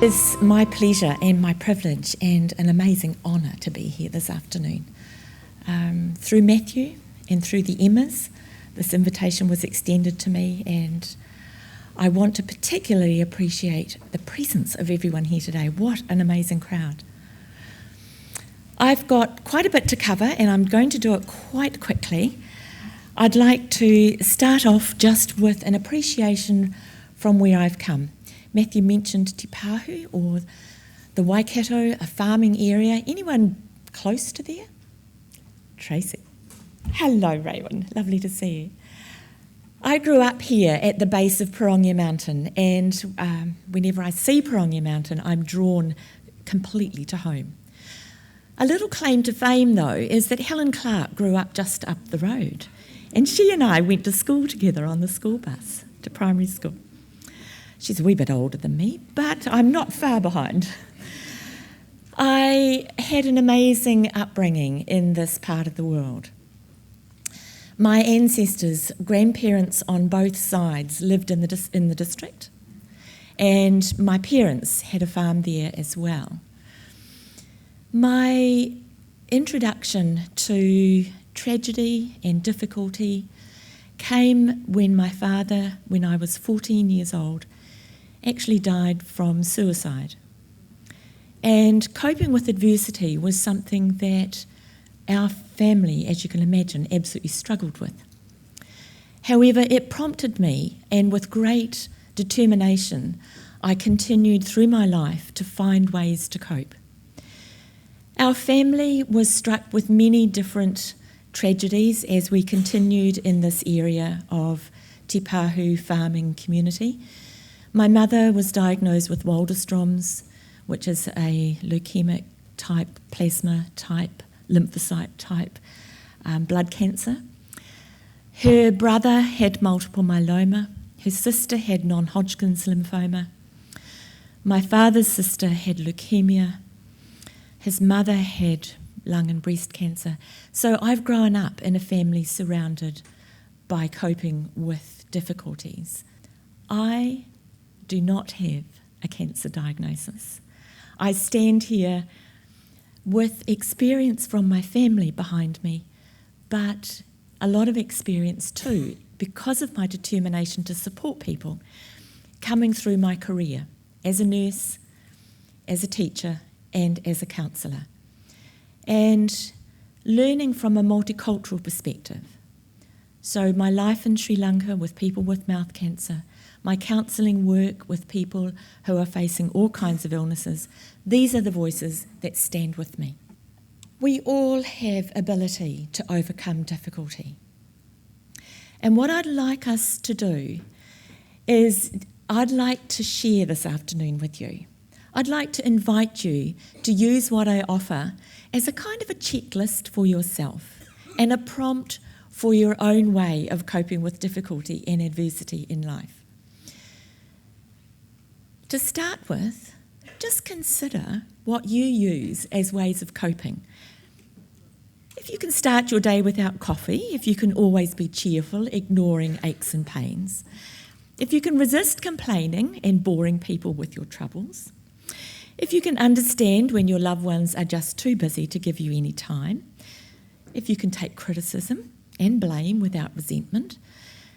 It's my pleasure and my privilege and an amazing honour to be here this afternoon. Through Matthew and through the Emmas, this invitation was extended to me, and I want to particularly appreciate the presence of everyone here today. What an amazing crowd. I've got quite a bit to cover, and I'm going to do it quite quickly. I'd like to start off just with an appreciation from where I've come. Matthew mentioned Te Pāhu, or the Waikato, a farming area. Anyone close to there? Tracy. Hello, Raywin. Lovely to see you. I grew up here at the base of Pirongia Mountain, and whenever I see Pirongia Mountain, I'm drawn completely to home. A little claim to fame, though, is that Helen Clark grew up just up the road, and she and I went to school together on the school bus to primary school. She's a wee bit older than me, but I'm not far behind. I had an amazing upbringing in this part of the world. My ancestors, grandparents on both sides, lived in the district, and my parents had a farm there as well. My introduction to tragedy and difficulty came when my father, when I was 14 years old, actually died from suicide. And coping with adversity was something that our family, as you can imagine, absolutely struggled with. However, it prompted me, and with great determination, I continued through my life to find ways to cope. Our family was struck with many different tragedies as we continued in this area of Te Pāhu farming community. My mother was diagnosed with Waldenstrom's, which is a leukemic type, plasma type, lymphocyte type blood cancer. Her brother had multiple myeloma. Her sister had non-Hodgkin's lymphoma. My father's sister had leukemia. His mother had lung and breast cancer. So I've grown up in a family surrounded by coping with difficulties. I do not have a cancer diagnosis. I stand here with experience from my family behind me, but a lot of experience too, because of my determination to support people coming through my career as a nurse, as a teacher, and as a counsellor, and learning from a multicultural perspective. So my life in Sri Lanka with people with mouth cancer, my counselling work with people who are facing all kinds of illnesses, these are the voices that stand with me. We all have ability to overcome difficulty. And what I'd like us to do is I'd like to share this afternoon with you. I'd like to invite you to use what I offer as a kind of a checklist for yourself and a prompt for your own way of coping with difficulty and adversity in life. To start with, just consider what you use as ways of coping. If you can start your day without coffee, if you can always be cheerful, ignoring aches and pains, if you can resist complaining and boring people with your troubles, if you can understand when your loved ones are just too busy to give you any time, if you can take criticism and blame without resentment,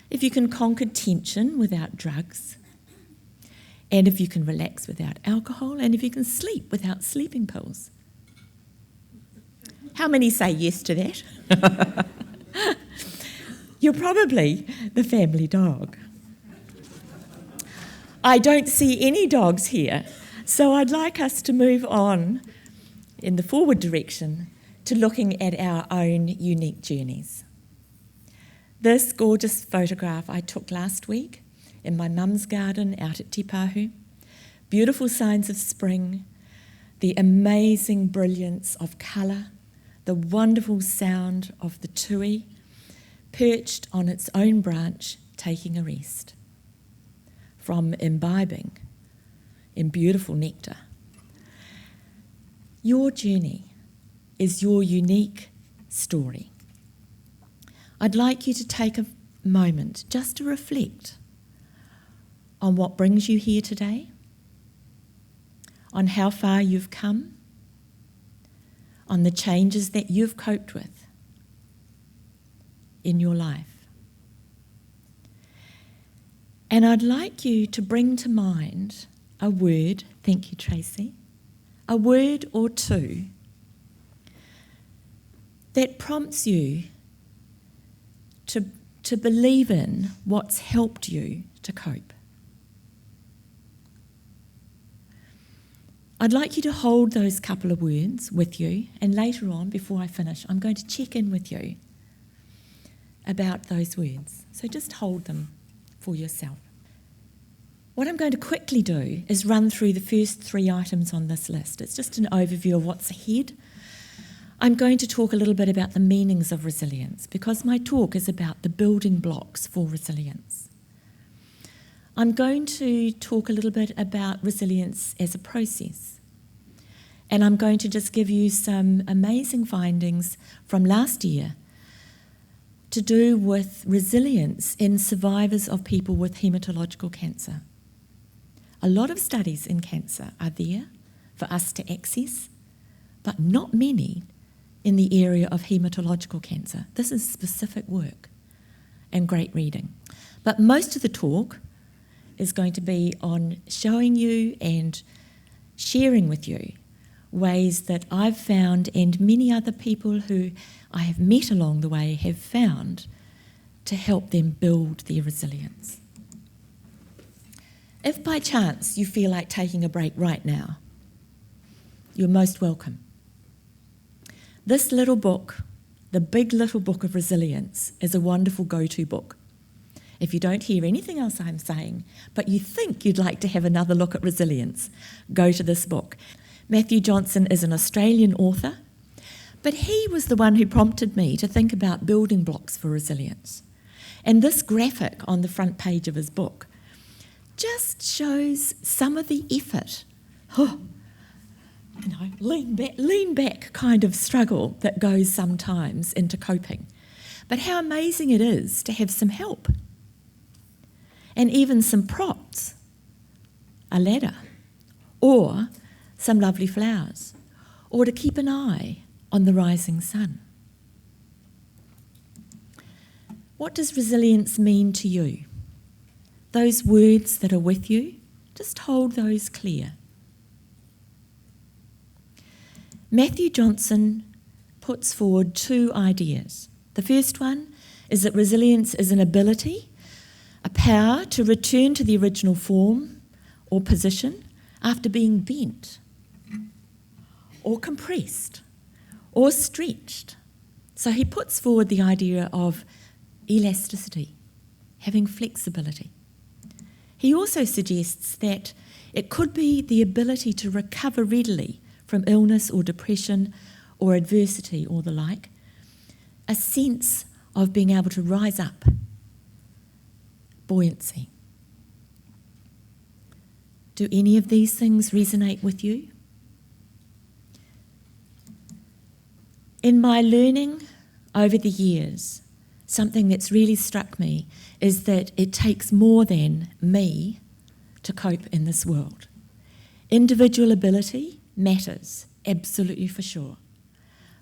if you can conquer tension without drugs, and if you can relax without alcohol, and if you can sleep without sleeping pills. How many say yes to that? You're probably the family dog. I don't see any dogs here, so I'd like us to move on in the forward direction to looking at our own unique journeys. This gorgeous photograph I took last week in my mum's garden out at Te Pāhu. Beautiful signs of spring, the amazing brilliance of colour, the wonderful sound of the tui, perched on its own branch, taking a rest from imbibing in beautiful nectar. Your journey is your unique story. I'd like you to take a moment just to reflect on what brings you here today, on how far you've come, on the changes that you've coped with in your life. And I'd like you to bring to mind a word, thank you Tracy, a word or two that prompts you to believe in what's helped you to cope. I'd like you to hold those couple of words with you, and later on, before I finish, I'm going to check in with you about those words. So just hold them for yourself. What I'm going to quickly do is run through the first 3 items on this list. It's just an overview of what's ahead. I'm going to talk a little bit about the meanings of resilience, because my talk is about the building blocks for resilience. I'm going to talk a little bit about resilience as a process. And I'm going to just give you some amazing findings from last year to do with resilience in survivors of people with haematological cancer. A lot of studies in cancer are there for us to access, but not many in the area of haematological cancer. This is specific work and great reading. But most of the talk is going to be on showing you and sharing with you ways that I've found and many other people who I have met along the way have found to help them build their resilience. If by chance you feel like taking a break right now, you're most welcome. This little book, the Big Little Book of Resilience, is a wonderful go-to book. If you don't hear anything else I'm saying, but you think you'd like to have another look at resilience, go to this book. Matthew Johnson is an Australian author, but he was the one who prompted me to think about building blocks for resilience. And this graphic on the front page of his book just shows some of the effort, lean back kind of struggle that goes sometimes into coping. But how amazing it is to have some help. And even some props, a ladder, or some lovely flowers, or to keep an eye on the rising sun. What does resilience mean to you? Those words that are with you, just hold those clear. Matthew Johnson puts forward 2 ideas. The first one is that resilience is an ability, a power to return to the original form or position after being bent or compressed or stretched. So he puts forward the idea of elasticity, having flexibility. He also suggests that it could be the ability to recover readily from illness or depression or adversity or the like, a sense of being able to rise up, buoyancy. Do any of these things resonate with you? In my learning over the years, something that's really struck me is that it takes more than me to cope in this world. Individual ability matters, absolutely for sure.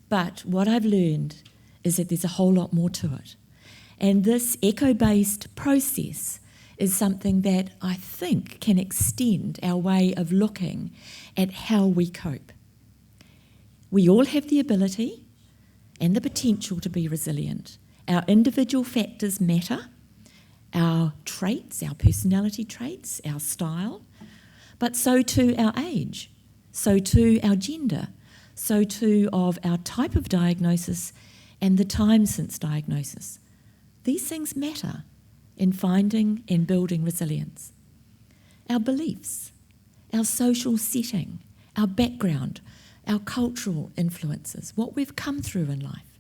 But what I've learned is that there's a whole lot more to it. And this echo-based process is something that I think can extend our way of looking at how we cope. We all have the ability and the potential to be resilient. Our individual factors matter, our traits, our personality traits, our style, but so too our age, so too our gender, so too of our type of diagnosis and the time since diagnosis. These things matter in finding and building resilience. Our beliefs, our social setting, our background, our cultural influences, what we've come through in life.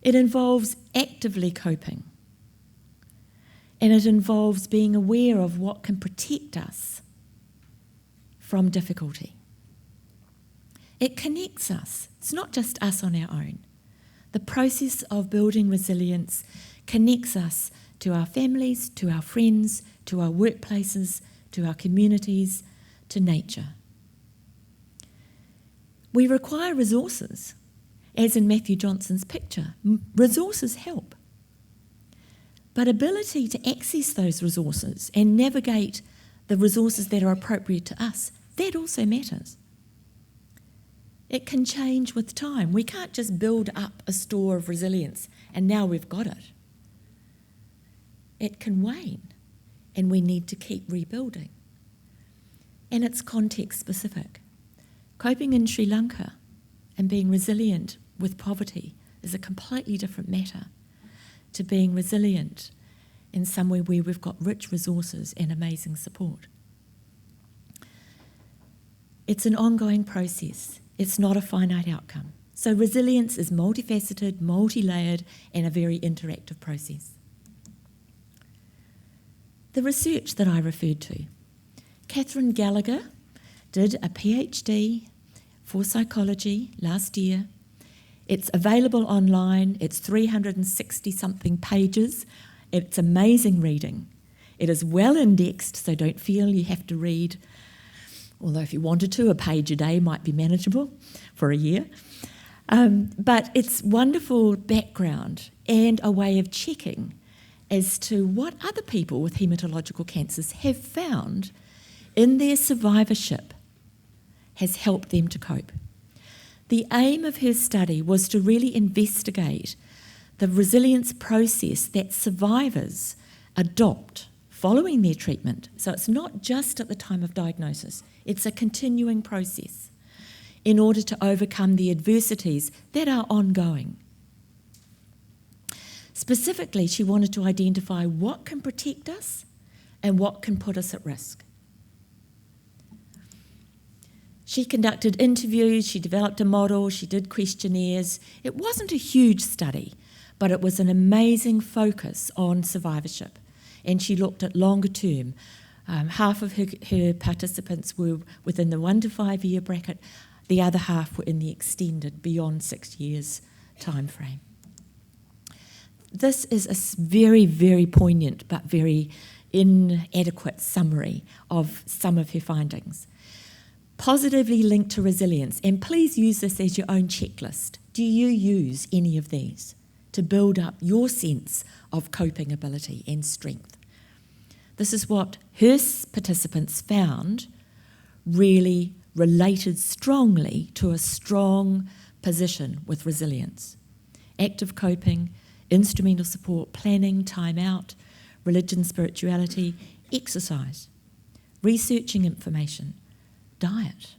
It involves actively coping, and it involves being aware of what can protect us from difficulty. It connects us. It's not just us on our own. The process of building resilience connects us to our families, to our friends, to our workplaces, to our communities, to nature. We require resources, as in Matthew Johnson's picture. Resources help. But ability to access those resources and navigate the resources that are appropriate to us, that also matters. It can change with time. We can't just build up a store of resilience and now we've got it. It can wane, and we need to keep rebuilding. And it's context specific. Coping in Sri Lanka and being resilient with poverty is a completely different matter to being resilient in somewhere where we've got rich resources and amazing support. It's an ongoing process. It's not a finite outcome. So resilience is multifaceted, multi-layered, and a very interactive process. The research that I referred to, Catherine Gallagher did a PhD for psychology last year. It's available online. It's 360-something pages. It's amazing reading. It is well indexed, so don't feel you have to read, although if you wanted to, a page a day might be manageable for a year. But it's wonderful background and a way of checking as to what other people with haematological cancers have found in their survivorship has helped them to cope. The aim of her study was to really investigate the resilience process that survivors adopt following their treatment. So it's not just at the time of diagnosis, it's a continuing process in order to overcome the adversities that are ongoing. Specifically, she wanted to identify what can protect us and what can put us at risk. She conducted interviews, she developed a model, she did questionnaires. It wasn't a huge study, but it was an amazing focus on survivorship. And she looked at longer term. Half of her participants were within the 1 to 5 year bracket, the other half were in the extended beyond 6 years time frame. This is a very, very poignant but very inadequate summary of some of her findings. Positively linked to resilience, and please use this as your own checklist. Do you use any of these to build up your sense of coping ability and strength? This is what her participants found really related strongly to a strong position with resilience. Active coping, instrumental support, planning, time out, religion, spirituality, exercise, researching information, diet,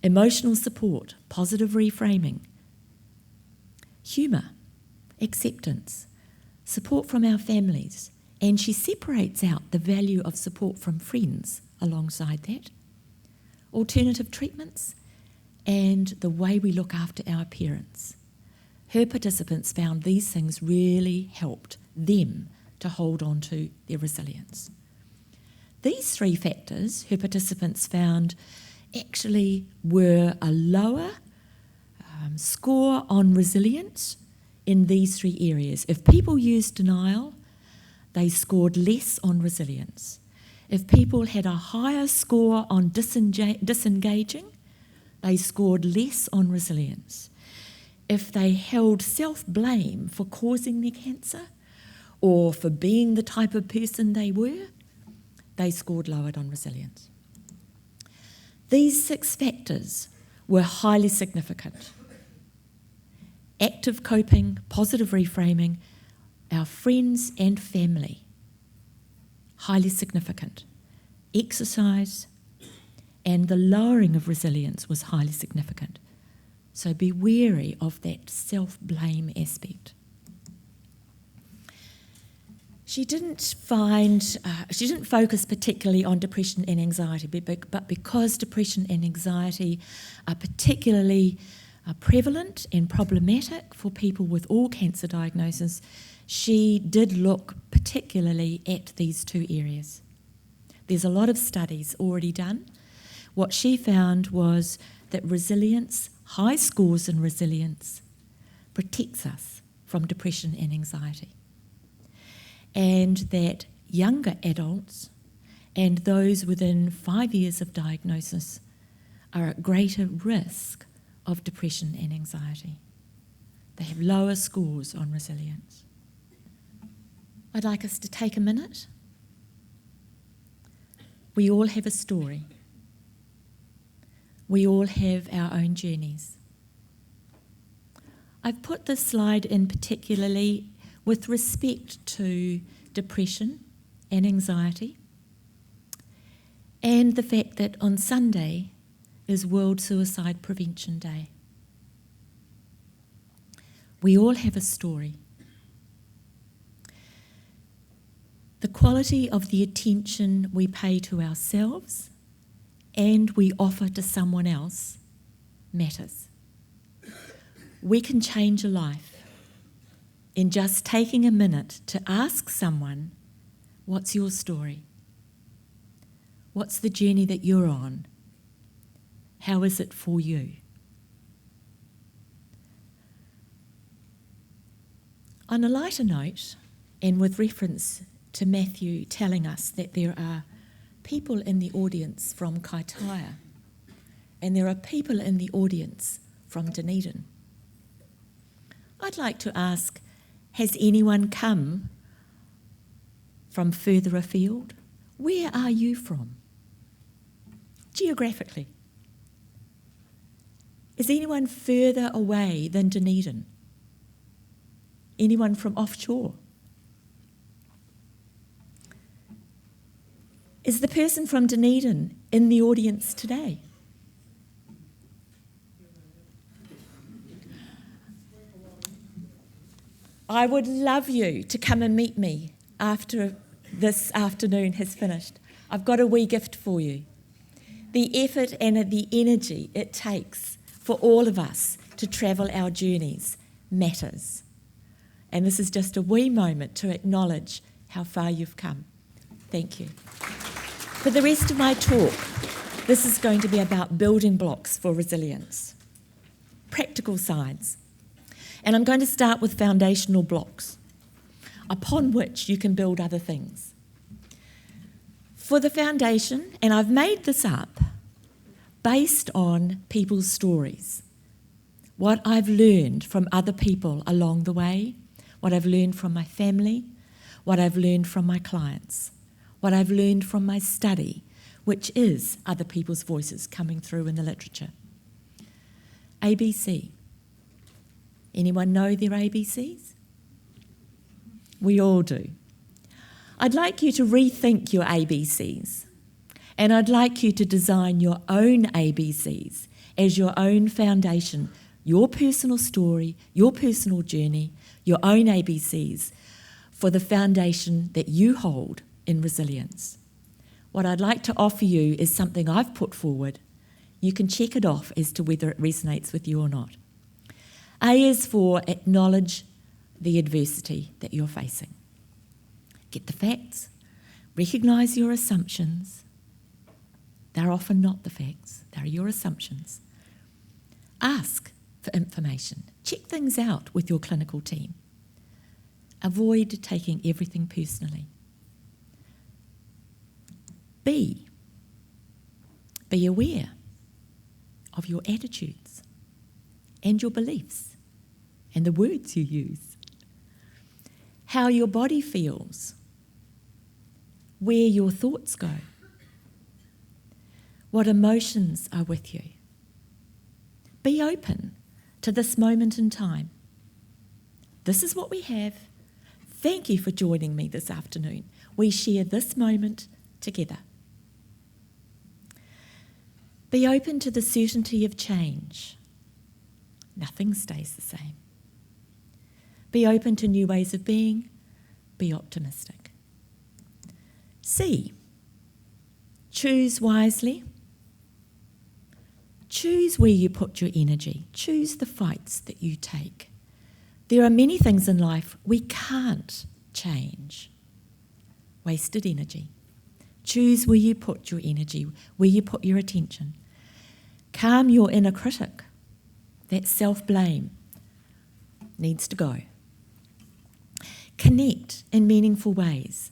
emotional support, positive reframing, humour, acceptance, support from our families, and she separates out the value of support from friends alongside that, alternative treatments, and the way we look after our parents. Her participants found these things really helped them to hold on to their resilience. These 3 factors her participants found actually were a lower score on resilience in these 3 areas. If people used denial, they scored less on resilience. If people had a higher score on disengaging, they scored less on resilience. If they held self-blame for causing their cancer or for being the type of person they were, they scored lowered on resilience. These 6 factors were highly significant. Active coping, positive reframing, our friends and family, highly significant. Exercise and the lowering of resilience was highly significant. So be wary of that self-blame aspect. She didn't focus particularly on depression and anxiety, but because depression and anxiety are particularly prevalent and problematic for people with all cancer diagnoses, she did look particularly at these 2 areas. There's a lot of studies already done. What she found was that resilience, high scores in resilience, protects us from depression and anxiety. And that younger adults and those within 5 years of diagnosis are at greater risk of depression and anxiety. They have lower scores on resilience. I'd like us to take a minute. We all have a story. We all have our own journeys. I've put this slide in particularly with respect to depression and anxiety, and the fact that on Sunday is World Suicide Prevention Day. We all have a story. The quality of the attention we pay to ourselves and we offer to someone else matters. We can change a life in just taking a minute to ask someone, what's your story? What's the journey that you're on? How is it for you? On a lighter note, and with reference to Matthew telling us that there are people in the audience from Kaitaia, and there are people in the audience from Dunedin, I'd like to ask, has anyone come from further afield? Where are you from? Geographically. Is anyone further away than Dunedin? Anyone from offshore? Is the person from Dunedin in the audience today? I would love you to come and meet me after this afternoon has finished. I've got a wee gift for you. The effort and the energy it takes for all of us to travel our journeys matters. And this is just a wee moment to acknowledge how far you've come. Thank you. For the rest of my talk, this is going to be about building blocks for resilience, practical sides. And I'm going to start with foundational blocks, upon which you can build other things. For the foundation, and I've made this up based on people's stories, what I've learned from other people along the way, what I've learned from my family, what I've learned from my clients, what I've learned from my study, which is other people's voices coming through in the literature. ABC. Anyone know their ABCs? We all do. I'd like you to rethink your ABCs, and I'd like you to design your own ABCs as your own foundation, your personal story, your personal journey, your own ABCs for the foundation that you hold in resilience. What I'd like to offer you is something I've put forward. You can check it off as to whether it resonates with you or not. A is for acknowledge the adversity that you're facing. Get the facts, recognise your assumptions. They're often not the facts, they're your assumptions. Ask for information. Check things out with your clinical team. Avoid taking everything personally. B, be aware of your attitudes and your beliefs and the words you use. How your body feels, where your thoughts go, what emotions are with you. Be open to this moment in time. This is what we have. Thank you for joining me this afternoon. We share this moment together. Be open to the certainty of change. Nothing stays the same. Be open to new ways of being. Be optimistic. C, choose wisely. Choose where you put your energy. Choose the fights that you take. There are many things in life we can't change. Wasted energy. Choose where you put your energy, where you put your attention. Calm your inner critic. That self-blame needs to go. Connect in meaningful ways.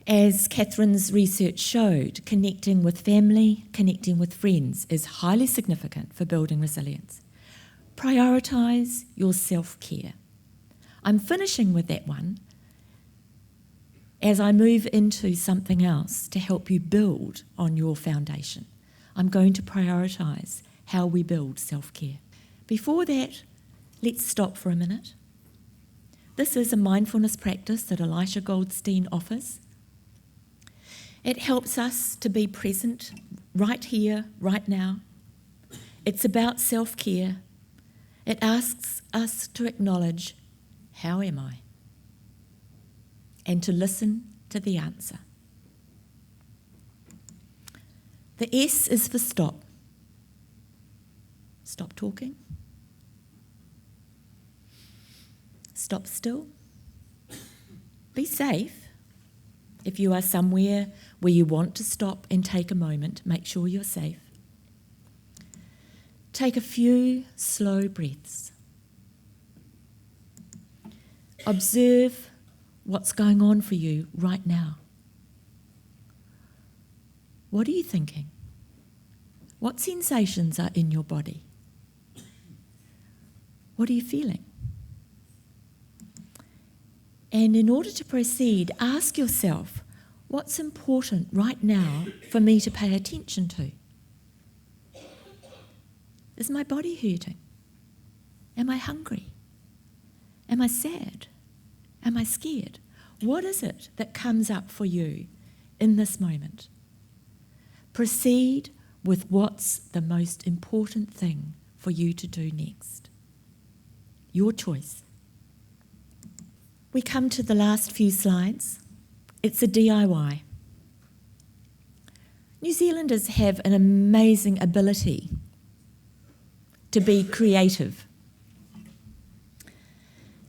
As Catherine's research showed, connecting with family, connecting with friends is highly significant for building resilience. Prioritise your self-care. I'm finishing with that one as I move into something else to help you build on your foundation. I'm going to prioritise how we build self-care. Before that, let's stop for a minute. This is a mindfulness practice that Elisha Goldstein offers. It helps us to be present right here, right now. It's about self-care. It asks us to acknowledge, how am I? And to listen to the answer. The S is for stop. Stop talking. Stop still. Be safe. If you are somewhere where you want to stop and take a moment, make sure you're safe. Take a few slow breaths. Observe what's going on for you right now. What are you thinking? What sensations are in your body? What are you feeling? And in order to proceed, ask yourself, what's important right now for me to pay attention to? Is my body hurting? Am I hungry? Am I sad? Am I scared? What is it that comes up for you in this moment? Proceed with what's the most important thing for you to do next. Your choice. We come to the last few slides. It's a DIY. New Zealanders have an amazing ability to be creative,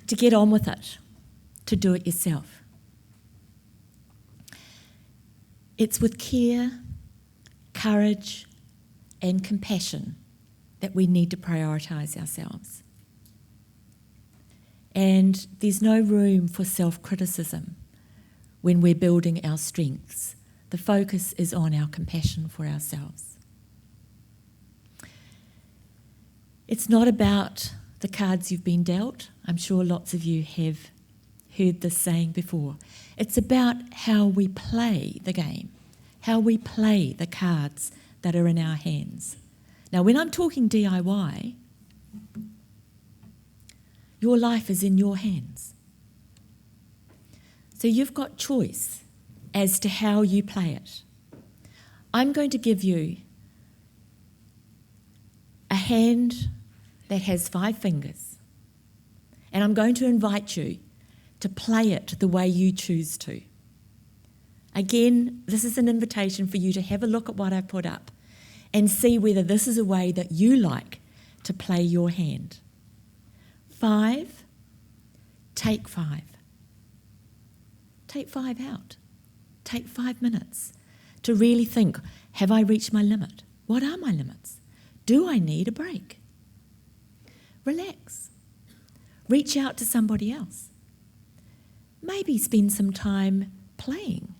to get on with it, to do it yourself. It's with care, courage, and compassion that we need to prioritise ourselves. And there's no room for self-criticism when we're building our strengths. The focus is on our compassion for ourselves. It's not about the cards you've been dealt. I'm sure lots of you have heard this saying before. It's about how we play the game, how we play the cards that are in our hands. Now, when I'm talking DIY, your life is in your hands. So you've got choice as to how you play it. I'm going to give you a hand that has 5 fingers, and I'm going to invite you to play it the way you choose to. Again, this is an invitation for you to have a look at what I put up and see whether this is a way that you like to play your hand. 5, take 5. Take 5 out. Take 5 minutes to really think, have I reached my limit? What are my limits? Do I need a break? Relax. Reach out to somebody else. Maybe spend some time playing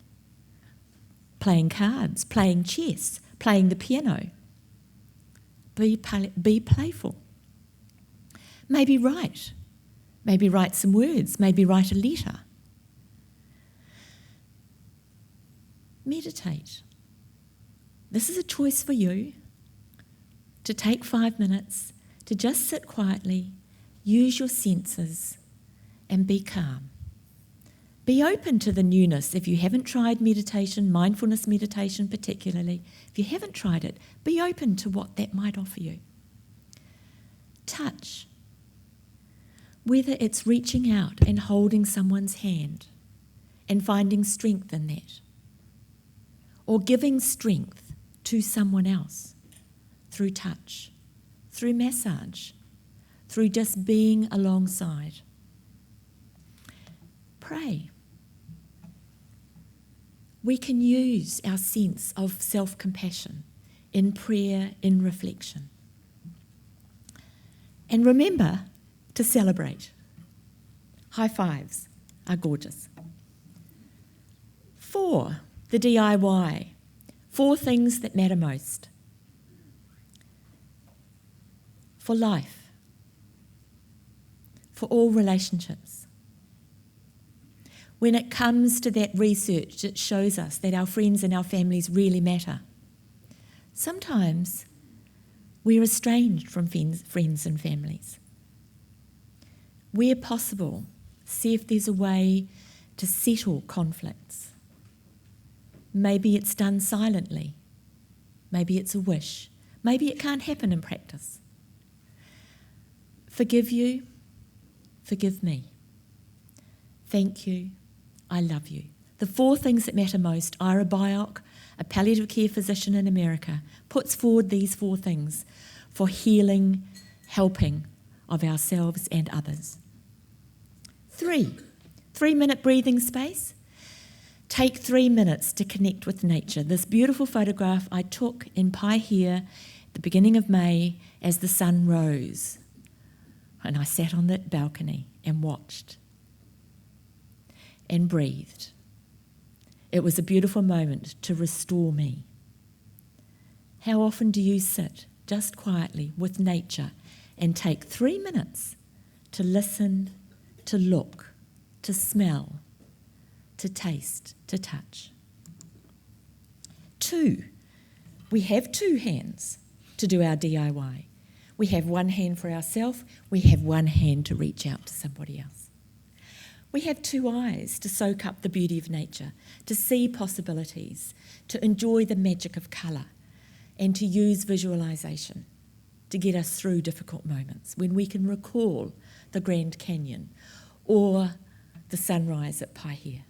cards, playing chess, playing the piano. Be playful. Maybe write some words, maybe write a letter. Meditate. This is a choice for you to take 5 minutes to just sit quietly, use your senses, and be calm. Be open to the newness. If you haven't tried meditation, mindfulness meditation particularly, if you haven't tried it, be open to what that might offer you. Touch. Whether it's reaching out and holding someone's hand and finding strength in that, or giving strength to someone else through touch, through massage, through just being alongside. Pray. We can use our sense of self-compassion in prayer, in reflection. And remember to celebrate. High fives are gorgeous. 4, the DIY. 4 things that matter most for life, for all relationships. When it comes to that research, it shows us that our friends and our families really matter. Sometimes we're estranged from friends and families. Where possible, see if there's a way to settle conflicts. Maybe it's done silently. Maybe it's a wish. Maybe it can't happen in practice. Forgive you, forgive me. Thank you, I love you. The 4 things that matter most. Ira Byock, a palliative care physician in America, puts forward these 4 things for healing, helping of ourselves and others. 3, 3-minute breathing space. Take 3 minutes to connect with nature. This beautiful photograph I took in Paihia at the beginning of May as the sun rose. And I sat on that balcony and watched and breathed. It was a beautiful moment to restore me. How often do you sit just quietly with nature and take 3 minutes to listen, to look, to smell, to taste, to touch? 2, we have 2 hands to do our DIY. We have 1 hand for ourselves, we have 1 hand to reach out to somebody else. We have 2 eyes to soak up the beauty of nature, to see possibilities, to enjoy the magic of colour, and to use visualisation to get us through difficult moments when we can recall the Grand Canyon or the sunrise at Paihia.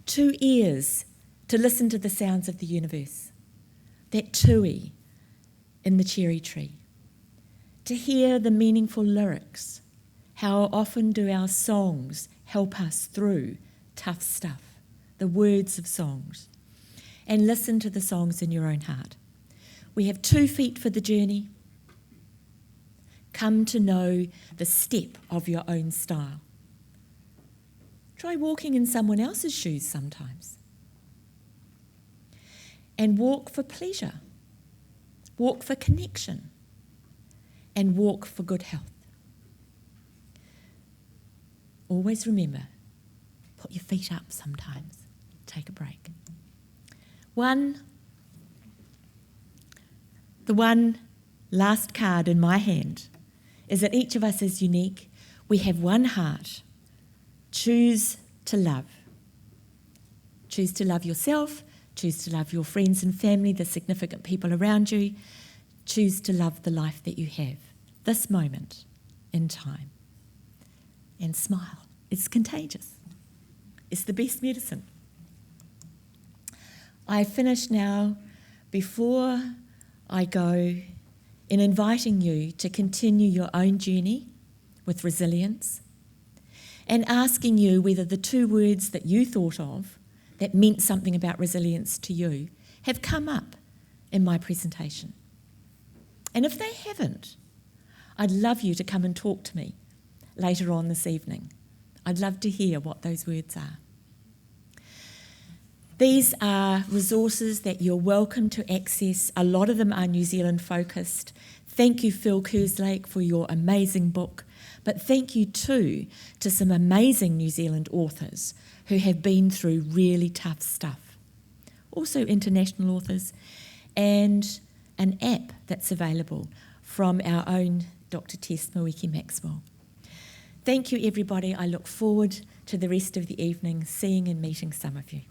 2 ears to listen to the sounds of the universe, that tui in the cherry tree, to hear the meaningful lyrics. How often do our songs help us through tough stuff, the words of songs, and listen to the songs in your own heart. We have 2 feet for the journey. Come to know the step of your own style. Try walking in someone else's shoes sometimes. And walk for pleasure, walk for connection, and walk for good health. Always remember, put your feet up sometimes, take a break. The one last card in my hand is that each of us is unique. We have 1 heart. Choose to love. Choose to love yourself. Choose to love your friends and family, the significant people around you. Choose to love the life that you have, this moment in time. And smile. It's contagious. It's the best medicine. I finish now before I go in inviting you to continue your own journey with resilience and asking you whether the 2 words that you thought of that meant something about resilience to you have come up in my presentation. And if they haven't, I'd love you to come and talk to me later on this evening. I'd love to hear what those words are. These are resources that you're welcome to access. A lot of them are New Zealand focused. Thank you, Phil Kerslake, for your amazing book. But thank you too to some amazing New Zealand authors who have been through really tough stuff. Also international authors, and an app that's available from our own Dr. Tess Mawiki Maxwell. Thank you, everybody. I look forward to the rest of the evening, seeing and meeting some of you.